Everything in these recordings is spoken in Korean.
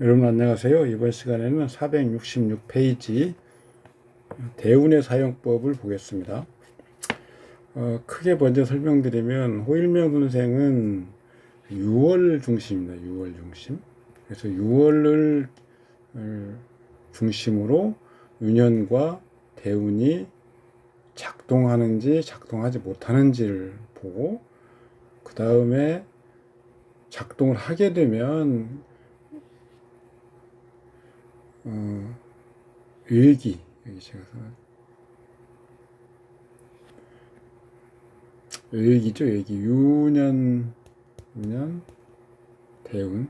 여러분 안녕하세요. 이번 시간에는 466페이지 대운의 사용법을 보겠습니다. 크게 먼저 설명드리면 호일명 운생은 6월 중심입니다. 6월 중심. 그래서 6월을 중심으로 유년과 대운이 작동하는지 작동하지 못하는지를 보고 그 다음에 작동을 하게 되면 여기 제가 여기죠. 여기 유년 대운,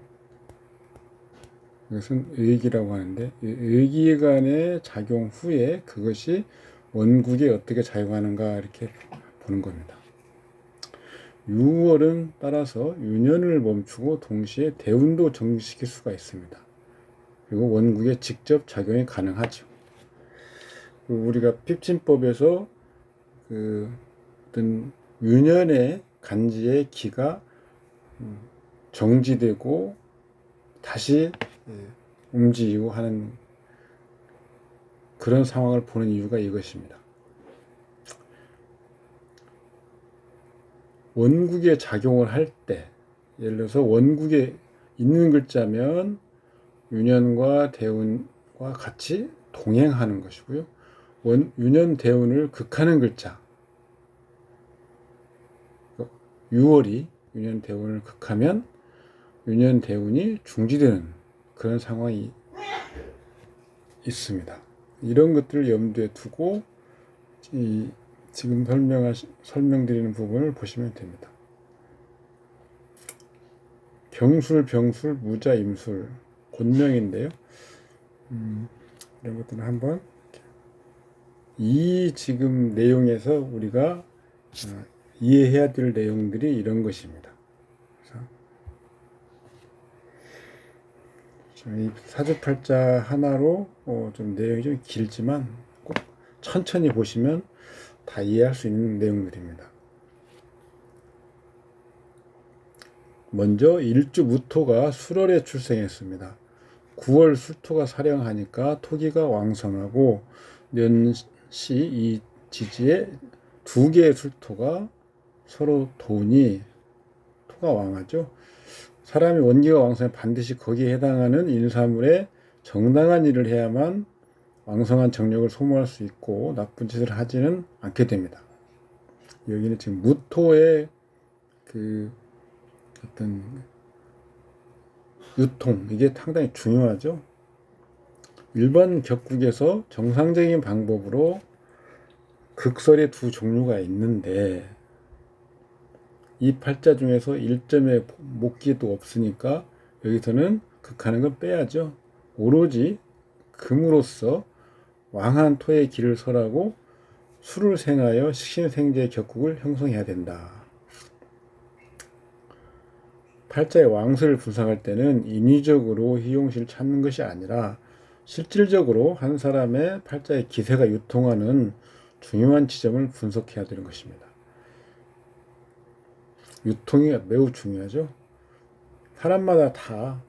이것은 의기라고 하는데 의기간의 작용 후에 그것이 원국에 어떻게 작용하는가 이렇게 보는 겁니다. 6월은 따라서 유년을 멈추고 동시에 대운도 정지시킬 수가 있습니다. 그리고 원국에 직접 작용이 가능하죠. 우리가 핍진법에서 어떤 유년의 간지의 기가 정지되고 다시 움직이고 하는 그런 상황을 보는 이유가 이것입니다. 원국에 작용을 할 때, 예를 들어서 원국에 있는 글자면 유년과 대운과 같이 동행하는 것이고요. 유년 대운을 극하는 글자, 6월이 유년 대운을 극하면 유년 대운이 중지되는 그런 상황이 있습니다. 이런 것들을 염두에 두고 지금 설명드리는 부분을 보시면 됩니다. 경술, 병술, 무자, 임술, 곤명인데요. 이런 것들은 한번 이 지금 내용에서 우리가 이해해야 될 내용들이 이런 것입니다. 이 사주팔자 하나로 좀 내용이 좀 길지만 꼭 천천히 보시면 다 이해할 수 있는 내용들입니다. 먼저 일주 무토가 술월에 출생했습니다. 9월 술토가 사령하니까 토기가 왕성하고 년시 이 지지에 두 개의 술토가 서로 도니 토가 왕하죠. 사람이 원기가 왕성해 반드시 거기에 해당하는 인사물에 정당한 일을 해야만 왕성한 정력을 소모할 수 있고 나쁜 짓을 하지는 않게 됩니다. 여기는 지금 무토의 어떤 유통, 이게 상당히 중요하죠. 일반 격국에서 정상적인 방법으로 극설의 두 종류가 있는데 이 팔자 중에서 1점의 목기도 없으니까 여기서는 극하는 건 빼야죠. 오로지 금으로써 왕한 토의 길을 설하고 수를 생하여 식신생재의 격국을 형성해야 된다. 팔자의 왕수를 분석할 때는 인위적으로 희용시를 찾는 것이 아니라 실질적으로 한 사람의 팔자의 기세가 유통하는 중요한 지점을 분석해야 되는 것입니다. 유통이 매우 중요하죠. 사람마다 다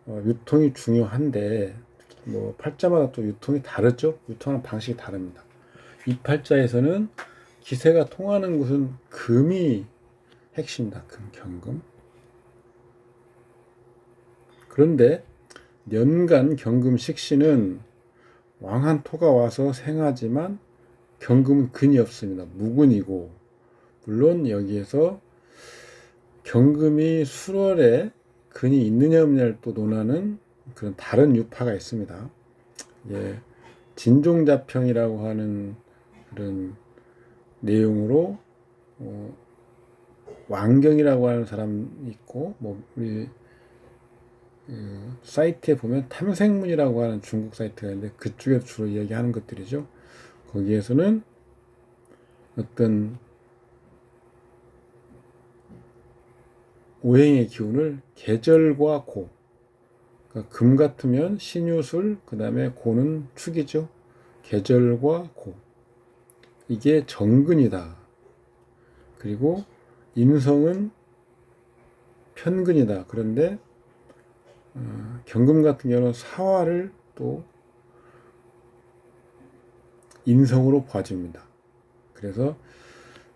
유통이 중요한데 팔자마다 또 유통이 다르죠. 유통하는 방식이 다릅니다. 이 팔자에서는 기세가 통하는 것은 금이 핵심이다. 금, 경금. 그런데 년간 경금 식신은 왕한 토가 와서 생하지만 경금은 근이 없습니다. 무근이고, 물론 여기에서 경금이 술월에 근이 있느냐 없느냐를 또 논하는 그런 다른 유파가 있습니다. 예, 진종자평이라고 하는 그런 내용으로 왕경이라고 하는 사람이 있고, 우리 사이트에 보면 탐생문이라고 하는 중국 사이트가 있는데 그쪽에서 주로 이야기하는 것들이죠. 거기에서는 어떤 오행의 기운을 계절과 고, 그러니까 금 같으면 신유술, 그 다음에 고는 축이죠. 계절과 고, 이게 정근이다. 그리고 임성은 편근이다. 그런데 경금 같은 경우는 사화를 또 인성으로 봐줍니다. 그래서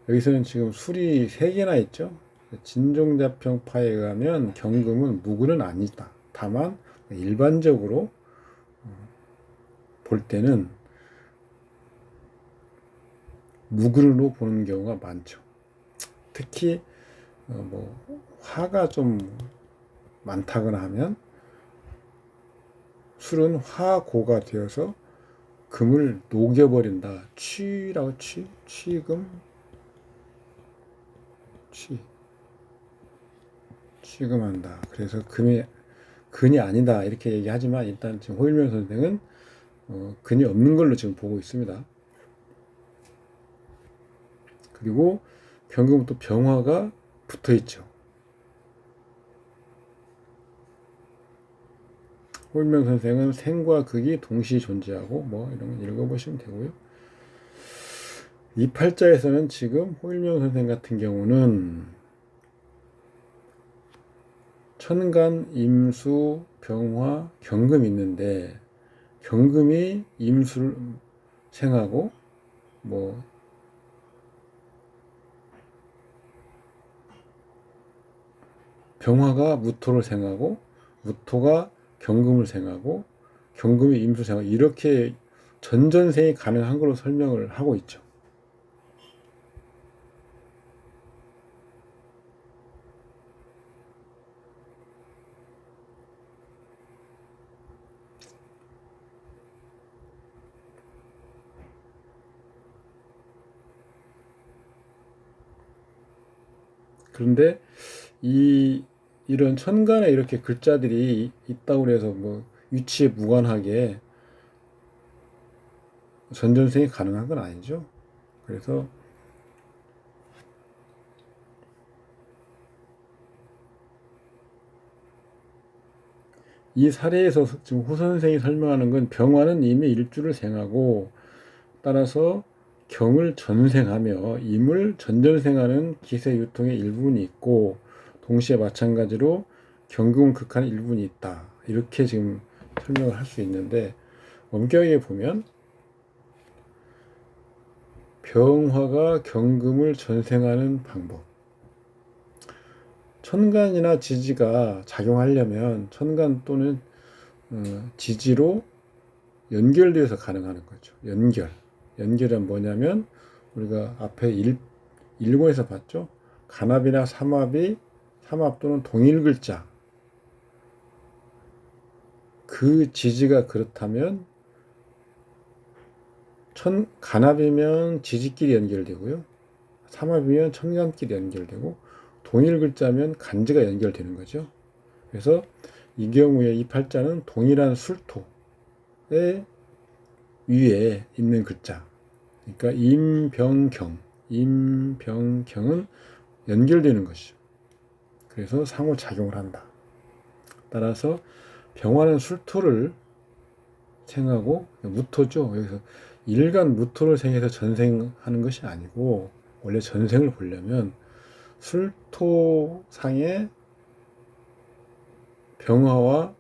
여기서는 지금 술이 3개나 있죠. 진종자평파에 의하면 경금은 무근은 아니다. 다만 일반적으로 볼 때는 무근으로 보는 경우가 많죠. 특히 뭐 화가 좀 많다거나 하면 술은 화고가 되어서 금을 녹여버린다. 취라고 취금 취금한다. 그래서 근이 아니다 이렇게 얘기하지만 일단 지금 호일명 선생은 근이 없는 걸로 지금 보고 있습니다. 그리고 경금은 또 병화가 붙어 있죠. 호일명 선생은 생과 극이 동시에 존재하고 뭐 이런 거 읽어보시면 되고요. 이 팔자에서는 지금 호일명 선생 같은 경우는 천간, 임수, 병화, 경금이 있는데 경금이 임수를 생하고 뭐 병화가 무토를 생하고 무토가 경금을 생하고 경금이 임수 생하고 이렇게 전전생이 가능한 걸로 설명을 하고 있죠. 그런데 이런 천간에 이렇게 글자들이 있다고 해서 뭐 위치에 무관하게 전전생이 가능한 건 아니죠. 그래서 이 사례에서 지금 호 선생이 설명하는 건 병화는 이미 일주를 생하고 따라서 경을 전생하며 임을 전전생하는 기세 유통의 일부분이 있고 동시에 마찬가지로 경금을 극하는 일부분이 있다. 이렇게 지금 설명을 할 수 있는데 엄격하게 보면 병화가 경금을 전생하는 방법. 천간이나 지지가 작용하려면 천간 또는 지지로 연결되어서 가능한 거죠. 연결은 뭐냐면 우리가 앞에 일본에서 봤죠. 간합이나 삼합 또는 동일 글자 그 지지가 그렇다면 간합이면 지지끼리 연결되고요. 삼합이면 천간끼리 연결되고 동일 글자면 간지가 연결되는 거죠. 그래서 이 경우에 이 팔자는 동일한 술토의 위에 있는 글자. 그러니까 임병경은 연결되는 것이죠. 그래서 상호작용을 한다. 따라서 병화는 술토를 생하고 무토죠. 여기서 일간 무토를 생해서 전생하는 것이 아니고 원래 전생을 보려면 술토상에 병화와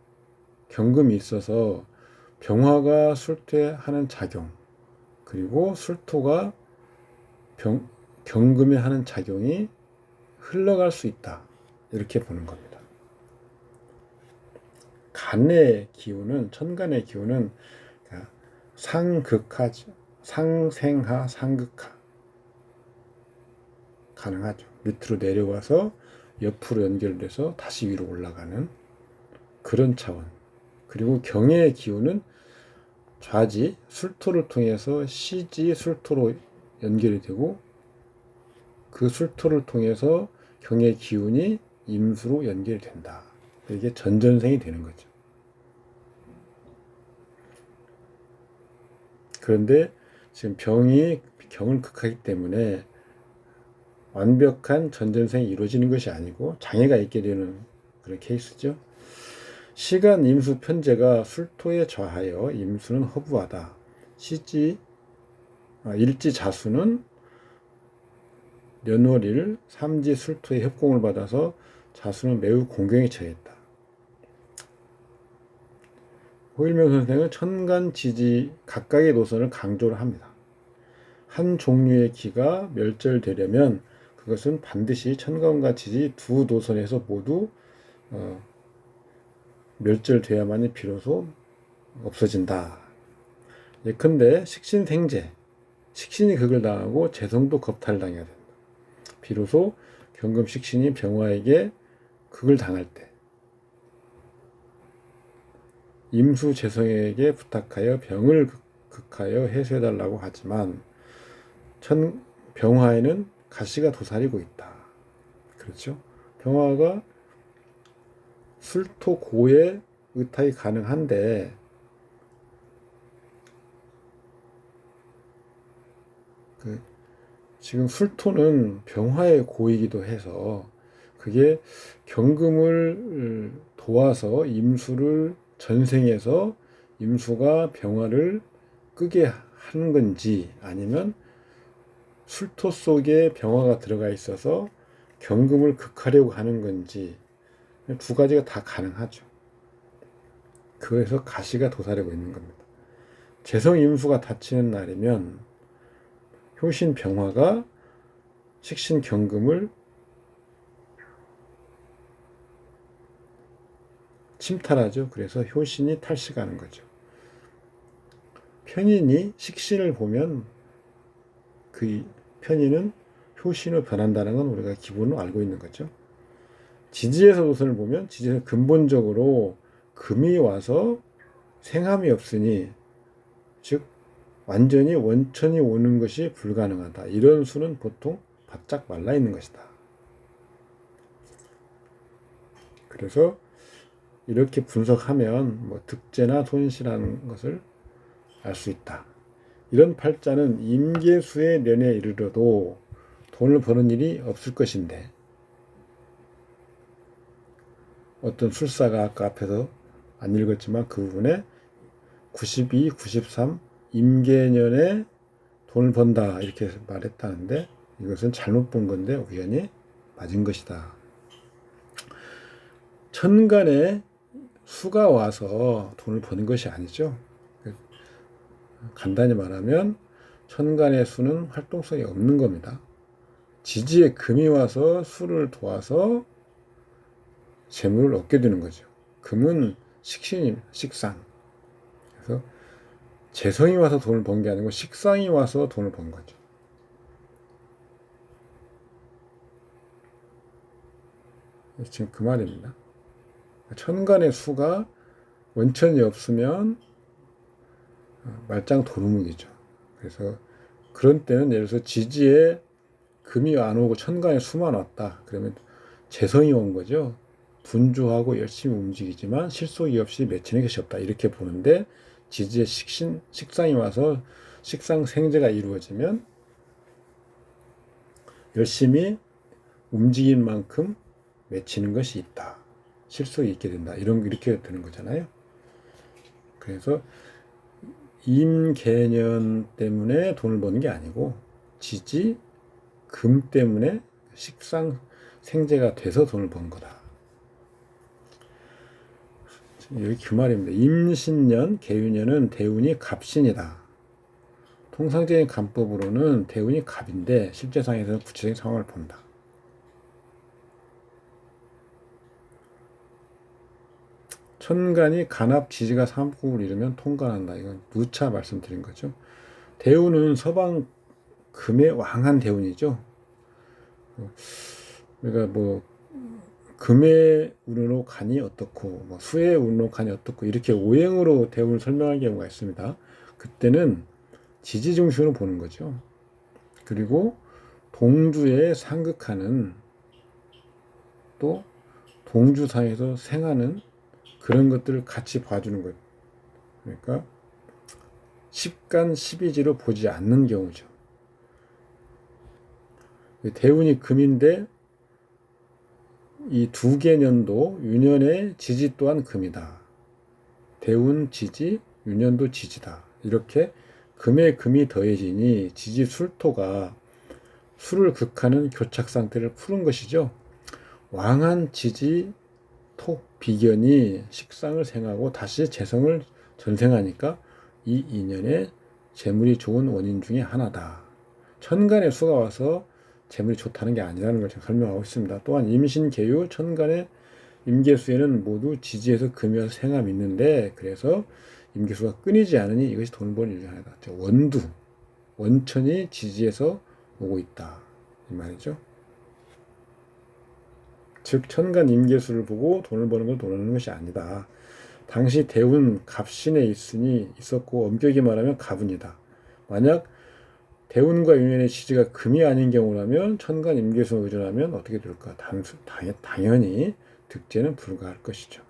경금이 있어서 병화가 술토에 하는 작용 그리고 술토가 경금에 하는 작용이 흘러갈 수 있다. 이렇게 보는 겁니다. 간의 기운은 천간의 기운은 상극하죠. 상생하 상극하 가능하죠. 밑으로 내려와서 옆으로 연결돼서 다시 위로 올라가는 그런 차원. 그리고 경의 기운은 좌지 술토를 통해서 시지 술토로 연결이 되고 그 술토를 통해서 경의 기운이 임수로 연결이 된다. 이게 전전생이 되는 거죠. 그런데 지금 병이 경을 극하기 때문에 완벽한 전전생이 이루어지는 것이 아니고 장애가 있게 되는 그런 케이스죠. 시간 임수 편제가 술토에 좌하여 임수는 허부하다. 일지 자수는 년월일 삼지 술토의 협공을 받아서 자수는 매우 공경에 처했다. 호일명 선생은 천간 지지 각각의 노선을 강조를 합니다. 한 종류의 기가 멸절되려면 그것은 반드시 천간과 지지 두 노선에서 모두 멸절돼야만이 비로소 없어진다. 예컨대 식신생재, 식신이 극을 당하고 재성도 겁탈당해야 된다. 비로소 경금식신이 병화에게 극을 당할 때 임수재성에게 부탁하여 병을 극하여 해소해달라고 하지만 병화에는 가시가 도사리고 있다. 그렇죠? 병화가 술토고에 의탁이 가능한데 지금 술토는 병화의 고이기도 해서 그게 경금을 도와서 임수를 전생해서 임수가 병화를 끄게 하는 건지 아니면 술토 속에 병화가 들어가 있어서 경금을 극하려고 하는 건지 두 가지가 다 가능하죠. 그래서 가시가 도사리고 있는 겁니다. 재성 임수가 닫히는 날이면 효신 병화가 식신 경금을 침탈하죠. 그래서 효신이 탈식하는 거죠. 편인이 식신을 보면 그 편인은 효신으로 변한다는 건 우리가 기본으로 알고 있는 거죠. 지지에서 노선을 보면 지지에서 근본적으로 금이 와서 생함이 없으니 즉 완전히 원천이 오는 것이 불가능하다. 이런 수는 보통 바짝 말라 있는 것이다. 그래서 이렇게 분석하면 뭐 득재나 손실하는 것을 알 수 있다. 이런 팔자는 임계수의 년에 이르러도 돈을 버는 일이 없을 것인데 어떤 술사가 아까 앞에서 안 읽었지만 그 부분에 92, 93 임계년에 돈을 번다 이렇게 말했다는데 이것은 잘못 본 건데 우연히 맞은 것이다. 천간에 수가 와서 돈을 버는 것이 아니죠. 간단히 말하면 천간의 수는 활동성이 없는 겁니다. 지지에 금이 와서 수를 도와서 재물을 얻게 되는 거죠. 금은 식신입니다. 식상. 그래서 재성이 와서 돈을 번 게 아니고 식상이 와서 돈을 번 거죠. 지금 그 말입니다. 천간의 수가 원천이 없으면 말짱 도루묵이죠. 그래서 그런 때는 예를 들어서 지지에 금이 안 오고 천간에 수만 왔다. 그러면 재성이 온 거죠. 분주하고 열심히 움직이지만 실속이 없이 맺히는 것이 없다. 이렇게 보는데 지지에 식상이 와서 식상 생재가 이루어지면 열심히 움직인 만큼 맺히는 것이 있다. 실속이 있게 된다. 이렇게 되는 거잖아요. 그래서 임개년 때문에 돈을 버는 게 아니고 지지, 금 때문에 식상 생재가 돼서 돈을 번 거다. 여기 그 말입니다. 임신년, 계유년은 대운이 갑신이다. 통상적인 간법으로는 대운이 갑인데 실제상에서는 구체적인 상황을 본다. 천간이 간합 지지가 삼국을 이루면 통간한다. 이건 누차 말씀드린 거죠. 대운은 서방 금의 왕한 대운이죠. 그러니까 뭐 금의 운으로 간이 어떻고 뭐 수의 운으로 간이 어떻고 이렇게 오행으로 대운을 설명할 경우가 있습니다. 그때는 지지 중심으로 보는 거죠. 그리고 동주에 상극하는 또 동주상에서 생하는 그런 것들을 같이 봐주는 거예요. 그러니까 10간 12지로 보지 않는 경우죠. 대운이 금인데 이 두 개년도 유년의 지지 또한 금이다. 대운 지지, 유년도 지지다. 이렇게 금에 금이 더해지니 지지 술토가 술을 극하는 교착 상태를 푸는 것이죠. 왕한 지지 토 비견이 식상을 생하고 다시 재성을 전생하니까 이 인연에 재물이 좋은 원인 중에 하나다. 천간에 수가 와서 재물이 좋다는 게 아니라는 걸 제가 설명하고 있습니다. 또한 임신, 계유, 천간의 임계수에는 모두 지지에서 금이어서 생함이 있는데, 그래서 임계수가 끊이지 않으니 이것이 돈 버는 일 중 하나다. 원두, 원천이 지지에서 오고 있다, 이 말이죠. 즉 천간 임계수를 보고 돈을 버는 건 돈 버는 것이 아니다. 당시 대운 갑신에 있었고 엄격히 말하면 가분이다. 만약 대운과 유년의 지지가 금이 아닌 경우라면 천간 임계수에 의존하면 어떻게 될까? 당연히 득제는 불가할 것이죠.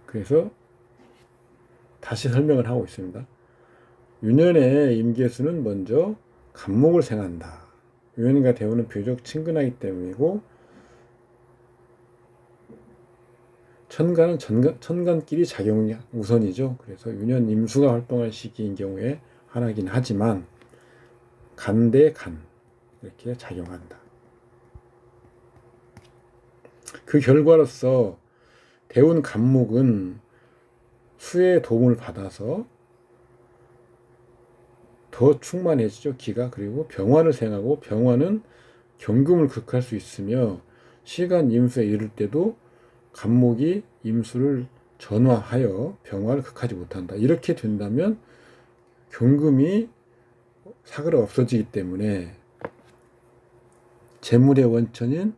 그래서 다시 설명을 하고 있습니다. 유년의 임계수는 먼저 간목을 생한다. 유년과 대운은 비교적 친근하기 때문이고, 천간은 천간끼리 작용이 우선이죠. 그래서 유년 임수가 활동할 시기인 경우에 하나긴 하지만 간 대 간 이렇게 작용한다. 그 결과로서 대운 간목은 수의 도움을 받아서 더 충만해지죠. 기가. 그리고 병화를 생하고, 병화는 경금을 극할 수 있으며 시간 임수에 이를 때도 간목이 임수를 전화하여 병화를 극하지 못한다. 이렇게 된다면 경금이 사그라 없어지기 때문에 재물의 원천인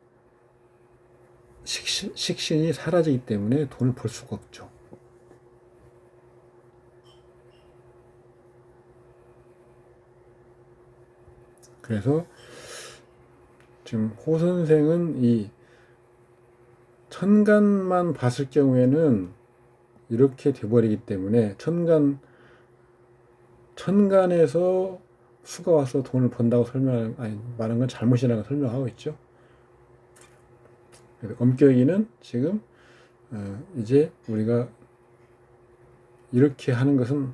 식신이 사라지기 때문에 돈을 벌 수가 없죠. 그래서 지금 호 선생은 이 천간만 봤을 경우에는 이렇게 돼버리기 때문에 천간에서 수가 와서 돈을 번다고 말한 건 잘못이라고 설명하고 있죠. 엄격히는 지금 이제 우리가 이렇게 하는 것은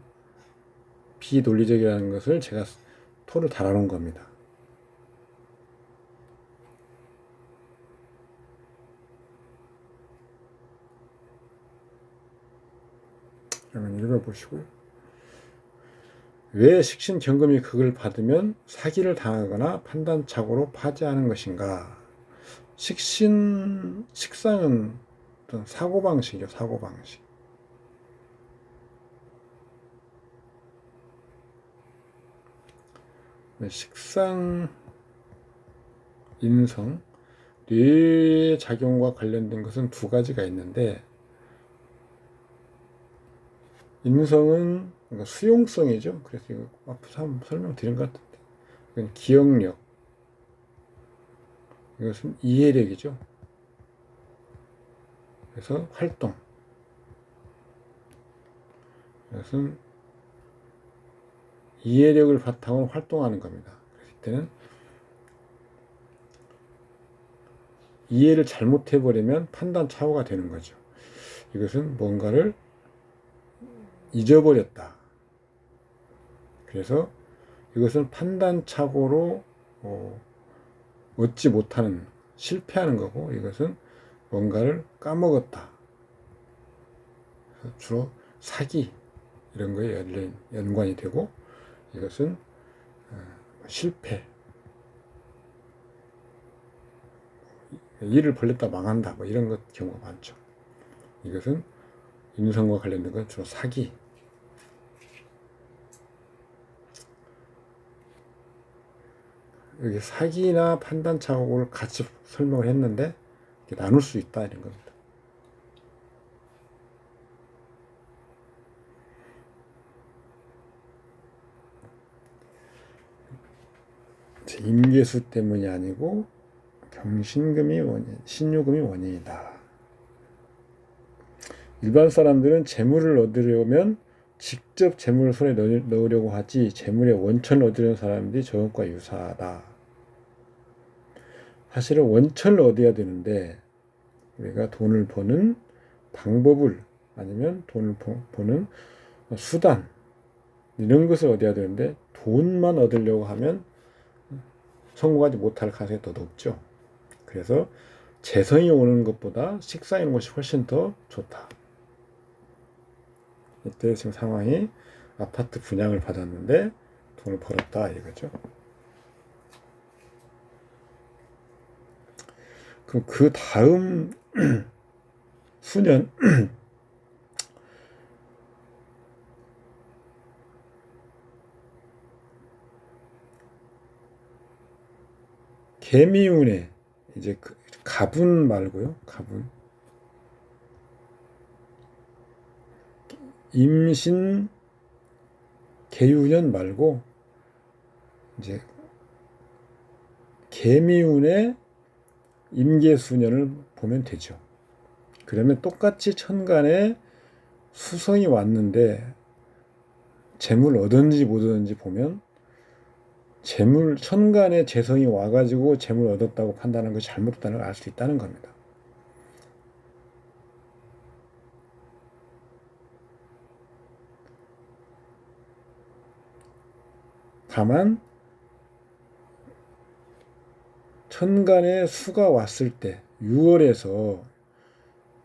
비논리적이라는 것을 제가 토를 달아놓은 겁니다. 그러면 읽어보시고요. 왜 식신 경금이 극을 받으면 사기를 당하거나 판단착오로 파지하는 것인가? 식상은 어떤 사고방식이죠. 사고방식. 식상, 인성, 뇌 작용과 관련된 것은 두 가지가 있는데, 인성은 수용성이죠. 그래서 이거 앞서 한번 설명드린 것 같은데, 이건 기억력, 이것은 이해력이죠. 그래서 활동, 이것은 이해력을 바탕으로 활동하는 겁니다. 그래서 이때는 이해를 잘못해버리면 판단 착오가 되는 거죠. 이것은 뭔가를 잊어버렸다. 그래서 이것은 판단 착오로 얻지 못하는, 실패하는 거고, 이것은 뭔가를 까먹었다. 주로 사기 이런 거에 연관이 되고, 이것은 실패, 일을 벌렸다 망한다, 뭐 이런 것 경우가 많죠. 이것은 인성과 관련된 건 주로 사기. 여기 사기나 판단 착오를 같이 설명을 했는데 나눌 수 있다 이런 겁니다. 임계수 때문이 아니고 경신금이 원인, 신유금이 원인이다. 일반 사람들은 재물을 얻으려면 직접 재물을 손에 넣으려고 하지, 재물의 원천을 얻으려는 사람들이 저것과 유사하다. 사실은 원천을 얻어야 되는데, 우리가 돈을 버는 방법을, 아니면 돈을 버는 수단, 이런 것을 얻어야 되는데, 돈만 얻으려고 하면 성공하지 못할 가능성이 더 높죠. 그래서 재성이 오는 것보다 식상이 오는 것이 훨씬 더 좋다. 이때 지금 상황이 아파트 분양을 받았는데 돈을 벌었다 이거죠. 그럼 그 다음 수년 개미운에 이제 가분 말고요. 가분 임신 개유년 말고 이제 개미운의 임계수년을 보면 되죠. 그러면 똑같이 천간에 수성이 왔는데 재물 얻었는지 못 얻었는지 보면 재물 천간에 재성이 와가지고 재물 얻었다고 판단한 것이 잘못됐다는 걸 알 수 있다는 겁니다. 다만 천간에 수가 왔을 때 6월에서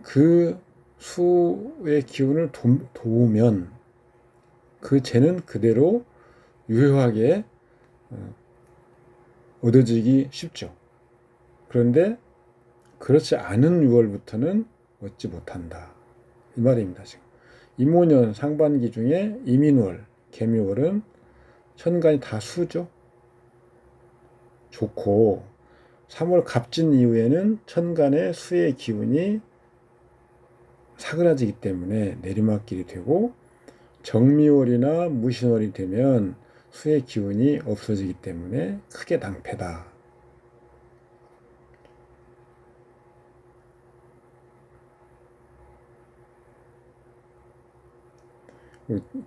그 수의 기운을 도우면 그 재는 그대로 유효하게 얻어지기 쉽죠. 그런데 그렇지 않은 6월부터는 얻지 못한다. 이 말입니다. 지금 임오년 상반기 중에 임인월, 개미월은 천간이 다 수죠. 좋고 3월 갑진 이후에는 천간의 수의 기운이 사그라지기 때문에 내리막길이 되고 정미월이나 무신월이 되면 수의 기운이 없어지기 때문에 크게 낭패다.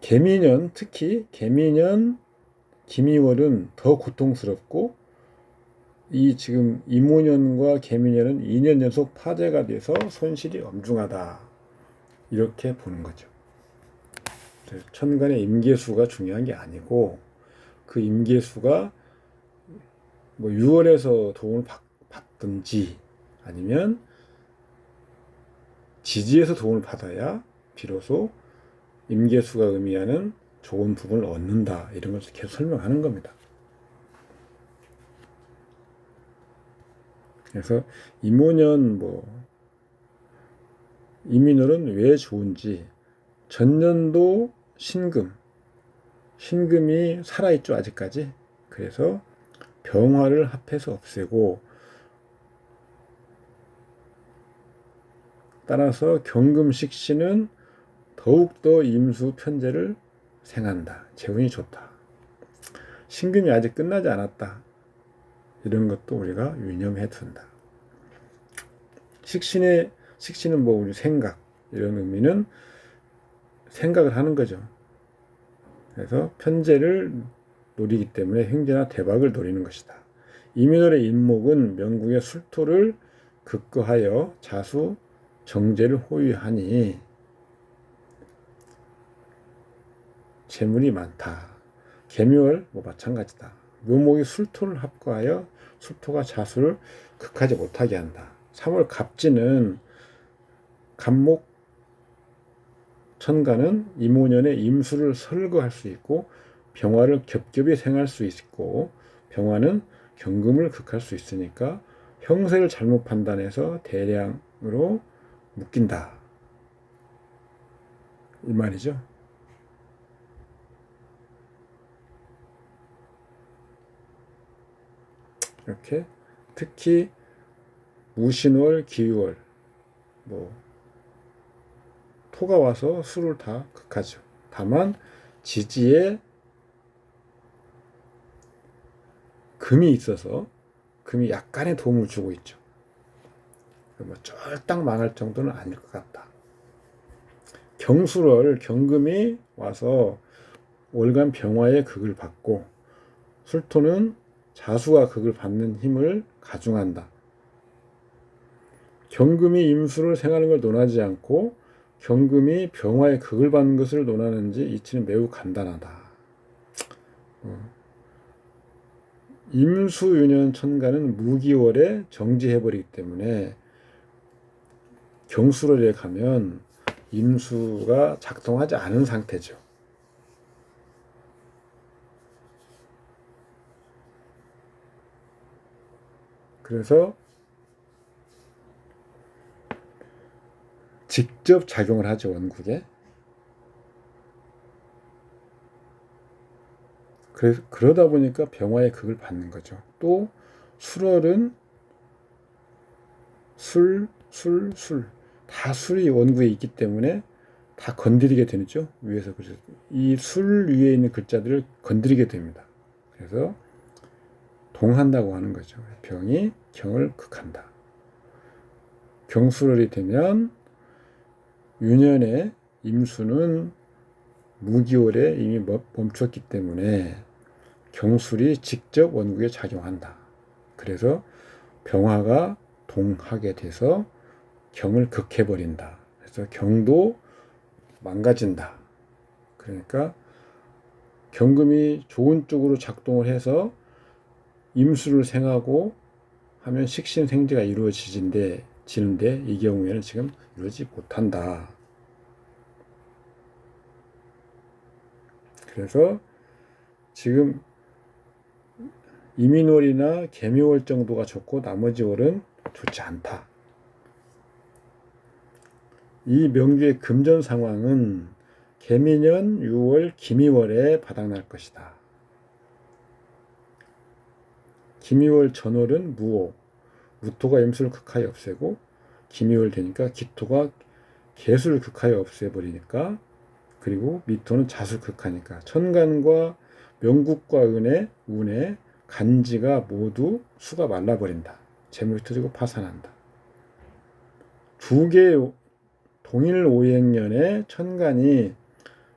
개미년, 특히 개미년, 기미월은 더 고통스럽고 이 지금 임오년과 개미년은 2년 연속 파재가 돼서 손실이 엄중하다. 이렇게 보는 거죠. 천간의 임계수가 중요한 게 아니고 그 임계수가 뭐 6월에서 도움을 받든지 아니면 지지에서 도움을 받아야 비로소 임계수가 의미하는 좋은 부분을 얻는다. 이런 것을 계속 설명하는 겁니다. 그래서 임오년 임인월은 왜 좋은지 전년도 신금이 살아있죠 아직까지. 그래서 병화를 합해서 없애고 따라서 경금식신은 더욱더 임수 편제를 생한다. 재운이 좋다. 신금이 아직 끝나지 않았다. 이런 것도 우리가 유념해 둔다. 식신은 우리 생각 이런 의미는 생각을 하는 거죠. 그래서 편제를 노리기 때문에 횡재나 대박을 노리는 것이다. 이민월의 인목은 명국의 술토를 극거하여 자수 정제를 호위하니 재물이 많다. 개묘월 마찬가지다. 묘목이 술토를 합거하여 술토가 자수를 극하지 못하게 한다. 3월 갑진은 갑목 천간은 임오년에 임수를 설거할 수 있고 병화를 겹겹이 생할 수 있고 병화는 경금을 극할 수 있으니까 형세를 잘못 판단해서 대량으로 묶인다. 이 말이죠. 이렇게 특히 무신월, 기유월 토가 와서 수를 다 극하죠. 다만 지지에 금이 있어서 금이 약간의 도움을 주고 있죠. 쫄딱 망할 정도는 아닐 것 같다. 경술월, 경금이 와서 월간 병화의 극을 받고 술토는 자수가 극을 받는 힘을 가중한다. 경금이 임수를 생하는 걸 논하지 않고 경금이 병화의 극을 받는 것을 논하는지 이치는 매우 간단하다. 임수유년 천간은 무기월에 정지해버리기 때문에 경술월에 가면 임수가 작동하지 않은 상태죠. 그래서 직접 작용을 하죠, 원국에. 그러다 보니까 병화의 극을 받는 거죠. 또 술월은 술, 다 술이 원구에 있기 때문에 다 건드리게 되죠. 위에서. 그래서 이 술 위에 있는 글자들을 건드리게 됩니다. 그래서 동한다고 하는 거죠. 병이 경을 극한다. 경술월이 되면 유년의 임수는 무기월에 이미 멈췄기 때문에 경술이 직접 원국에 작용한다. 그래서 병화가 동하게 돼서 경을 극해버린다. 그래서 경도 망가진다. 그러니까 경금이 좋은 쪽으로 작동을 해서 임수를 생하고 하면 식신생재가 이루어지는데 이 경우에는 지금 이루어지지 못한다. 그래서 지금 이민월이나 개미월 정도가 좋고 나머지 월은 좋지 않다. 이 명주의 금전 상황은 개미년 6월 기미월에 바닥날 것이다. 기미월 전월은 무호, 무토가 임수를 극하여 없애고 기미월 되니까 기토가 개수를 극하여 없애버리니까, 그리고 미토는 자수를 극하니까 천간과 명국과 운에 간지가 모두 수가 말라버린다. 재물이 터지고 파산한다. 두 개의 동일 오행년에 천간이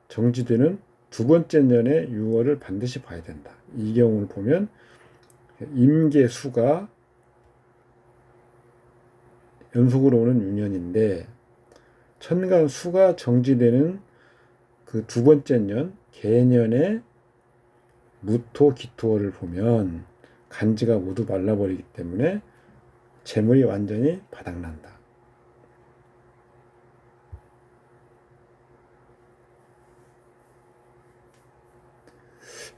정지되는 두 번째 년의 6월을 반드시 봐야 된다. 이 경우를 보면 임계수가 연속으로 오는 유년인데 천간 수가 정지되는 그 두 번째 년 개년의 무토 기토를 보면 간지가 모두 말라버리기 때문에 재물이 완전히 바닥난다.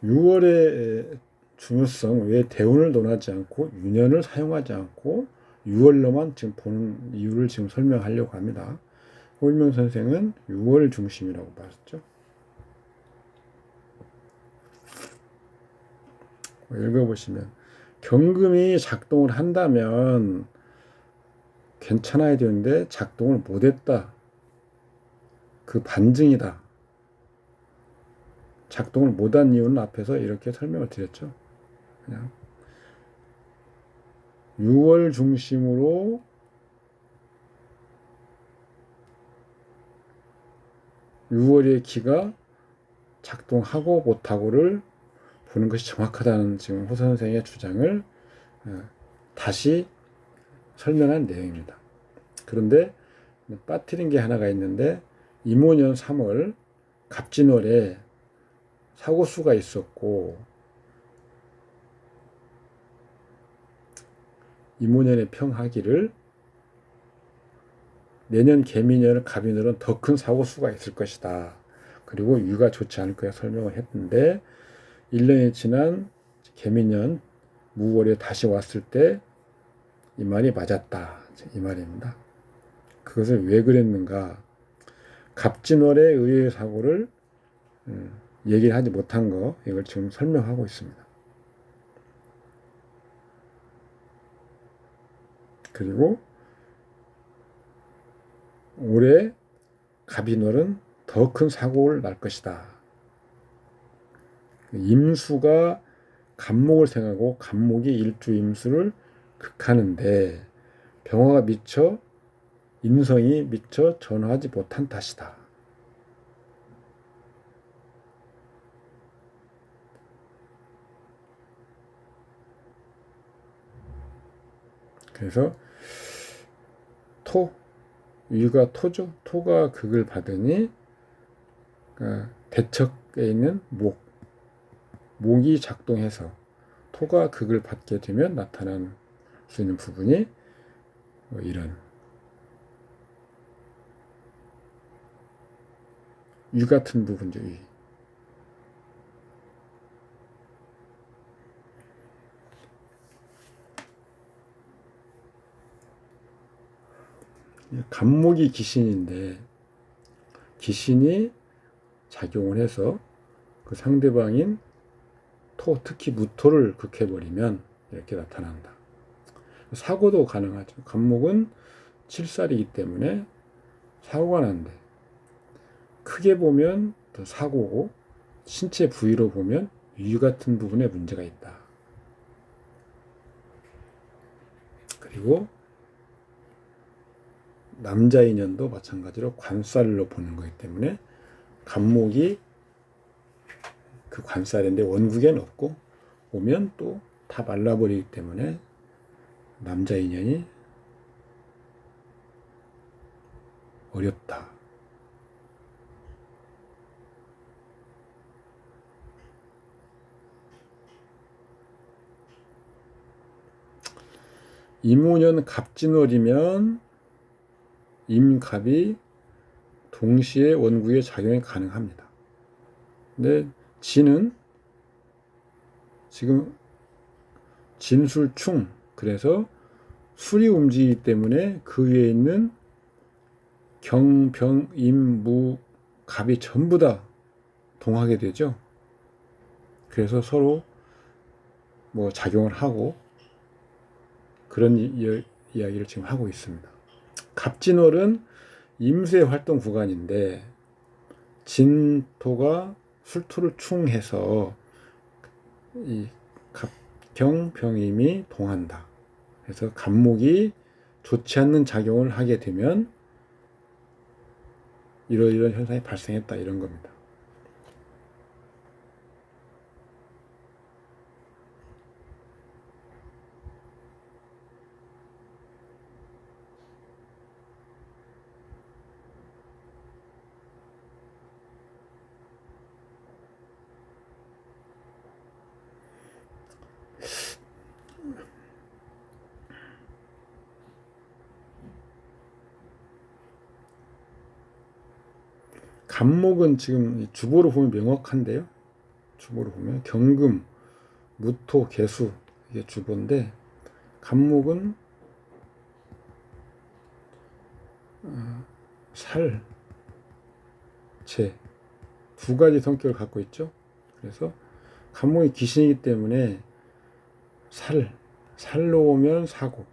(6월의) 중요성, 왜 대운을 논하지 않고 유년을 사용하지 않고 6월로만 지금 보는 이유를 지금 설명하려고 합니다. 호일명 선생은 6월 중심이라고 봤죠. 읽어보시면 경금이 작동을 한다면 괜찮아야 되는데 작동을 못했다. 그 반증이다. 작동을 못한 이유는 앞에서 이렇게 설명을 드렸죠. 그냥 6월 중심으로 (6월의) 기가 작동하고 못하고를 보는 것이 정확하다는 지금 호선 선생의 주장을 다시 설명한 내용입니다. 그런데 빠뜨린 게 하나가 있는데 임오년 3월 갑진월에 사고수가 있었고 임오년의 평하기를 내년 개미년 갑인월은 더 큰 사고수가 있을 것이다. 그리고 유가 좋지 않을 거야 설명을 했는데 1년이 지난 개미년 무월에 다시 왔을 때 이 말이 맞았다. 이 말입니다. 그것을 왜 그랬는가? 갑진월의 의외의 사고를 얘기를 하지 못한 거, 이걸 지금 설명하고 있습니다. 그리고 올해 갑인월은 더 큰 사고를 날 것이다. 임수가 갑목을 생하고 갑목이 일주 임수를 극하는데 병화가 미처 인성이 미처 전화하지 못한 탓이다. 그래서 유가 토죠. 토가 극을 받으니 대척에 있는 목이 작동해서 토가 극을 받게 되면 나타날 수 있는 부분이 이런 위 같은 부분죠. 위. 간목이 귀신인데 귀신이 작용을 해서 그 상대방인 토, 특히 무토를 극해버리면 이렇게 나타난다. 사고도 가능하죠. 간목은 칠살이기 때문에 사고가 난대. 크게 보면 더 사고고 신체 부위로 보면 위 같은 부분에 문제가 있다. 그리고 남자 인연도 마찬가지로 관살로 보는 거기 때문에 간목이 그 관살인데 원국에는 없고 오면 또 다 말라버리기 때문에 남자 인연이 어렵다. 임오년 갑진월이면 임갑이 동시에 원국에 작용이 가능합니다. 근데 진은 지금 진술충, 그래서 술이 움직이기 때문에 그 위에 있는 경, 병, 임, 무, 갑이 전부 다 동하게 되죠. 그래서 서로 뭐 작용을 하고 그런 이야기를 지금 하고 있습니다. 갑진월은 임수의 활동 구간인데 진토가 술토를 충해서 이 갑경, 병임이 동한다. 그래서 간목이 좋지 않는 작용을 하게 되면 이런 현상이 발생했다, 이런 겁니다. 간목은 지금 주보로 보면 명확한데요. 주보로 보면 경금, 무토, 개수, 이게 주보인데 간목은 살, 재 두 가지 성격을 갖고 있죠. 그래서 간목이 귀신이기 때문에 살로 오면 사고,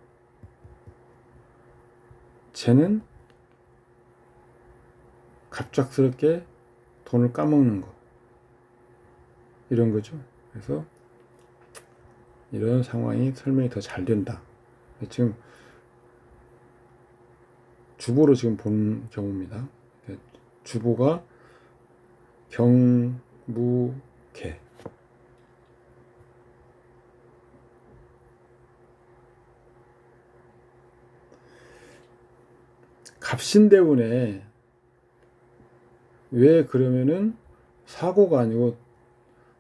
재는 갑작스럽게 돈을 까먹는 거, 이런 거죠. 그래서 이런 상황이 설명이 더 잘 된다. 지금 주보로 지금 본 경우입니다. 주보가 경, 무, 개. 갑신대운에 왜 그러면은 사고가 아니고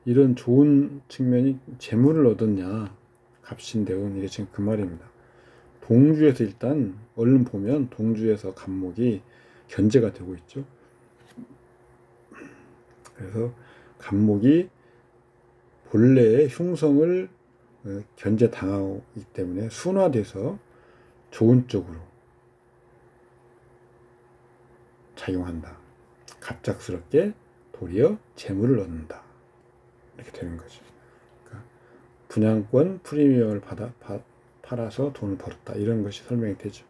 이런 좋은 측면이 재물을 얻었냐. 갑신대운, 이게 지금 그 말입니다. 동주에서 일단 얼른 보면 동주에서 간목이 견제가 되고 있죠. 그래서 간목이 본래의 흉성을 견제당하기 때문에 순화돼서 좋은 쪽으로 작용한다. 갑작스럽게 도리어 재물을 얻는다. 이렇게 되는 거죠. 그러니까 분양권 프리미엄을 팔아서 돈을 벌었다. 이런 것이 설명이 되죠.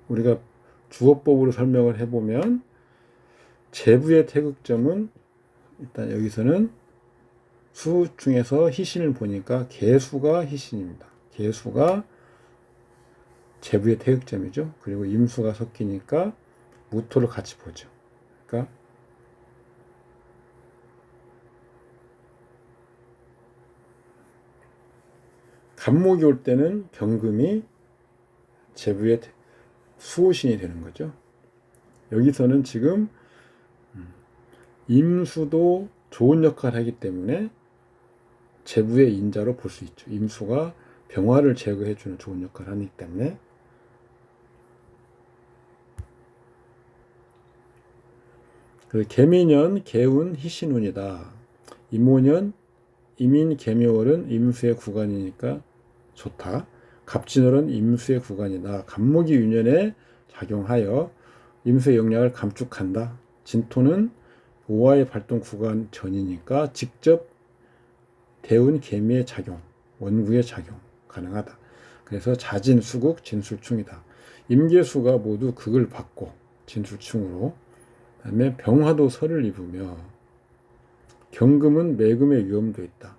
우리가 주어법으로 설명을 해보면 재부의 태극점은 일단 여기서는 수 중에서 희신을 보니까 개수가 희신입니다. 개수가 재부의 태극점이죠. 그리고 임수가 섞이니까 무토를 같이 보죠. 그러니까 간목이 올 때는 경금이 재부의 수호신이 되는 거죠. 여기서는 지금 임수도 좋은 역할을 하기 때문에 재부의 인자로 볼 수 있죠. 임수가 병화를 제거해주는 좋은 역할을 하기 때문에 개미년, 개운, 희신운이다. 임오년, 임인, 개묘월은 임수의 구간이니까 좋다. 갑진월은 임수의 구간이다. 갑목이 유년에 작용하여 임수의 영향을 감축한다. 진토는 오화의 발동 구간 전이니까 직접 대운 개미의 작용, 원구의 작용 가능하다. 그래서 자진, 수국, 진술충이다. 임계수가 모두 극을 받고 진술충으로, 그다음에 병화도 설을 입으며 경금은 매금의 위험도 있다.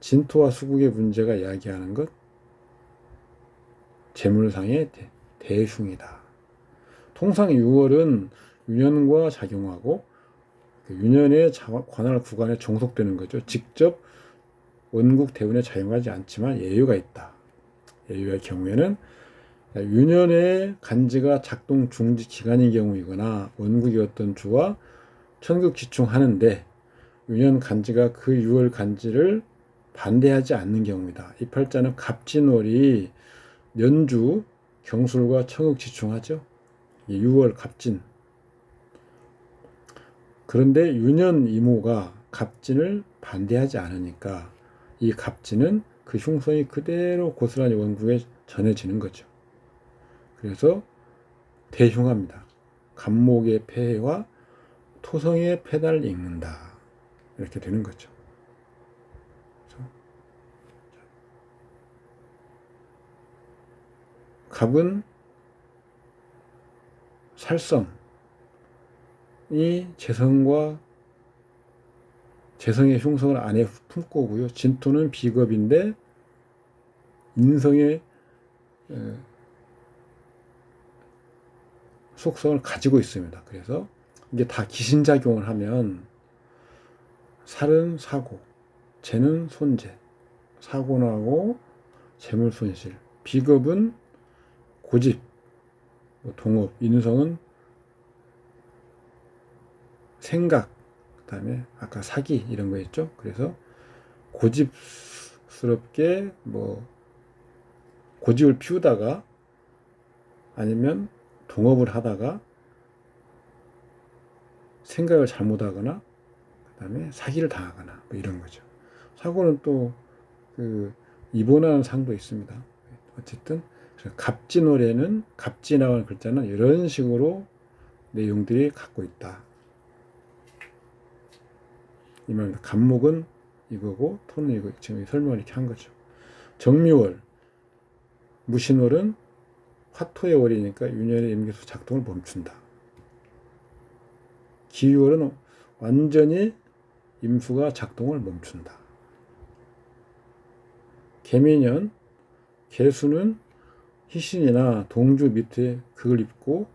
진토와 수국의 문제가 이야기하는 것, 재물상의 대흉이다. 통상 6월은 유년과 작용하고 유년에 관할 구간에 종속되는 거죠. 직접 원국 대운에 작용하지 않지만 예유가 있다. 예유의 경우에는 유년의 간지가 작동 중지 기간인 경우이거나 원국이었던 주와 천극지충하는데 유년 간지가 그 6월 간지를 반대하지 않는 경우이다. 이 팔자는 갑진월이 연주 경술과 천극지충하죠. 6월 갑진. 그런데 유년 이모가 갑진을 반대하지 않으니까 이 갑진은 그 흉성이 그대로 고스란히 원국에 전해지는 거죠. 그래서 대흉합니다. 갑목의 폐해와 토성의 폐단을 읽는다. 이렇게 되는 거죠. 갑은 살성이 재성의 흉성을 안에 품고 오고요. 진토는 비겁인데 인성의 속성을 가지고 있습니다. 그래서 이게 다 기신작용을 하면 살은 사고, 재는 손재, 사고나고 재물손실, 비겁은 고집, 동업, 인성은 생각, 그 다음에 아까 사기 이런 거 있죠. 그래서 고집스럽게 고집을 피우다가 아니면 동업을 하다가 생각을 잘못하거나 그 다음에 사기를 당하거나 이런 거죠. 사고는 또 입원하는 상도 있습니다. 어쨌든 갑진월에는 갑진이라는 글자는 이런 식으로 내용들이 갖고 있다. 이 말입니다. 갑목은 이거고 토는 이거. 지금 설명을 이렇게 한 거죠. 정묘월, 무신월은 화토의 월이니까 유년의 임계수 작동을 멈춘다. 기유월은 완전히 임수가 작동을 멈춘다. 개미년, 개수는 희신이나 동주 밑에 극을 입고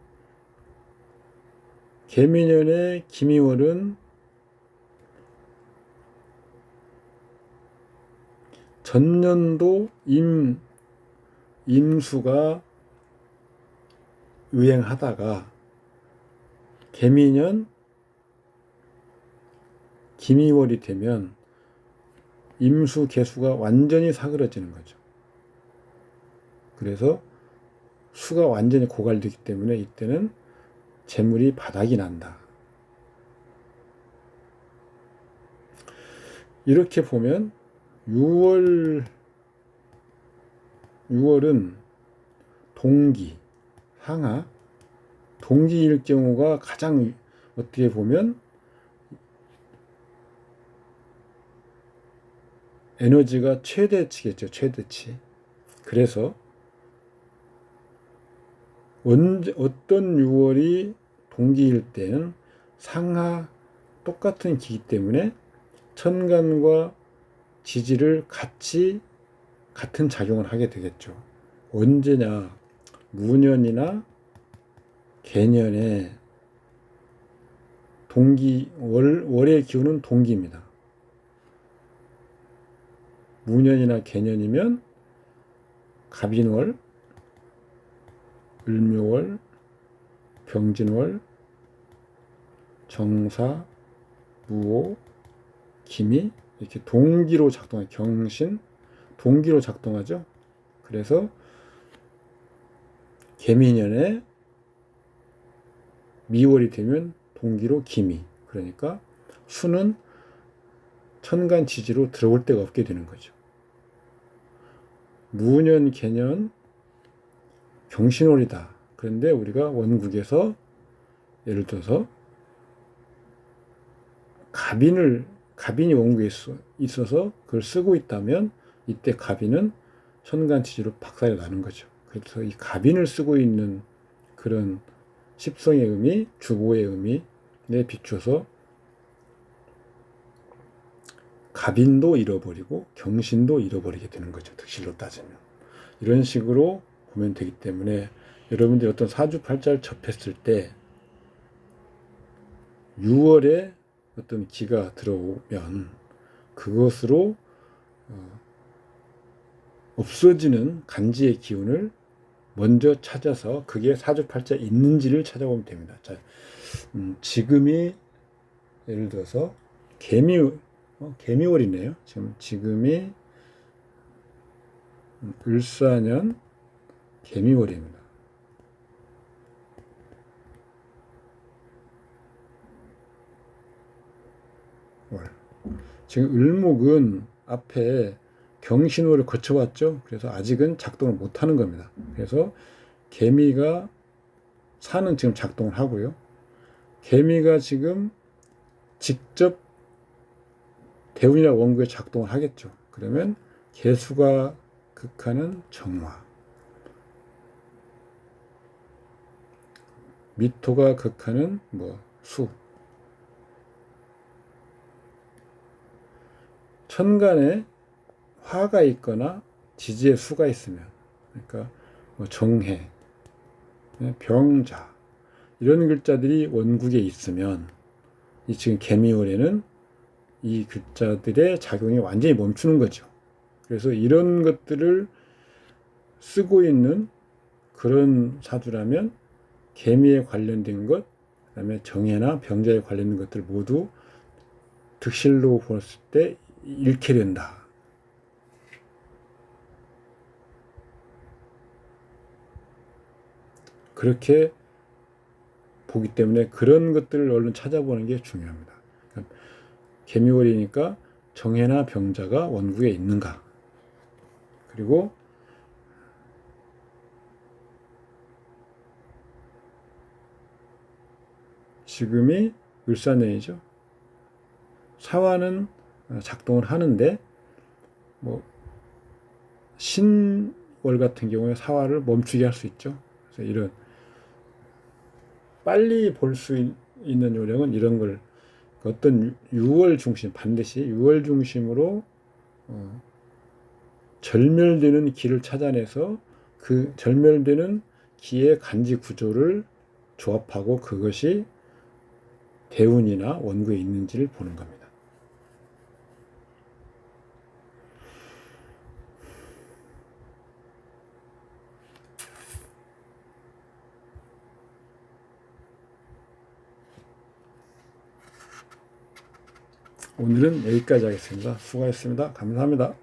개미년의 기미월은 전년도 임수가 유행하다가 개미년 기미월이 되면 임수 개수가 완전히 사그러지는 거죠. 그래서 수가 완전히 고갈되기 때문에 이때는 재물이 바닥이 난다. 이렇게 보면 6월은 동기, 상하, 동기일 경우가 가장 어떻게 보면 에너지가 최대치겠죠. 최대치. 그래서 어떤 6월이 동기일 때는 상하 똑같은 기기 때문에 천간과 지지를 같은 작용을 하게 되겠죠. 언제냐? 무년이나 개년에 월의 기운은 동기입니다. 무년이나 개년이면 갑인월, 을묘월, 병진월, 정사, 무오, 기미 이렇게 동기로 작동해요. 경신 동기로 작동하죠. 그래서 개미년에 미월이 되면 동기로 기미. 그러니까 수는 천간 지지로 들어올 데가 없게 되는 거죠. 무년, 개년, 경신월이다. 그런데 우리가 원국에서 예를 들어서 갑인이 원국에 있어서 그걸 쓰고 있다면 이때 갑인은 천간 지지로 박살이 나는 거죠. 그래서 이 갑인을 쓰고 있는 그런 십성의 의미, 주보의 의미에 비춰서 갑인도 잃어버리고 경신도 잃어버리게 되는 거죠. 득실로 따지면. 이런 식으로 보면 되기 때문에 여러분들이 어떤 사주팔자를 접했을 때 6월에 어떤 기가 들어오면 그것으로 없어지는 간지의 기운을 먼저 찾아서 그게 사주팔자에 있는지를 찾아보면 됩니다. 자, 지금이 예를 들어서 개미월이네요. 지금이 을사년 개미월입니다. 지금 을목은 앞에 경신월을 거쳐왔죠. 그래서 아직은 작동을 못하는 겁니다. 그래서 개미가 사는 지금 작동을 하고요. 개미가 지금 직접 대운이나 원국에 작동을 하겠죠. 그러면 개수가 극하는 정화, 미토가 극하는 수, 천간에 화가 있거나 지지에 수가 있으면, 그러니까 정해, 병자 이런 글자들이 원국에 있으면 이 지금 개미월에는 이 글자들의 작용이 완전히 멈추는 거죠. 그래서 이런 것들을 쓰고 있는 그런 사주라면 개미에 관련된 것, 그다음에 정해나 병자에 관련된 것들 모두 득실로 봤을 때 잃게 된다. 그렇게 보기 때문에 그런 것들을 얼른 찾아보는 게 중요합니다. 그러니까 개미월이니까 정해나 병자가 원국에 있는가. 그리고 지금이 을사년이죠. 사화는 작동을 하는데 신월 같은 경우에 사화를 멈추게 할 수 있죠. 그래서 이런 빨리 볼 수 있는 요령은 이런 걸 어떤 6월 중심, 반드시 6월 중심으로 절멸되는 기를 찾아내서 그 절멸되는 기의 간지 구조를 조합하고 그것이 대운이나 원구에 있는지를 보는 겁니다. 오늘은 여기까지 하겠습니다. 수고하셨습니다. 감사합니다.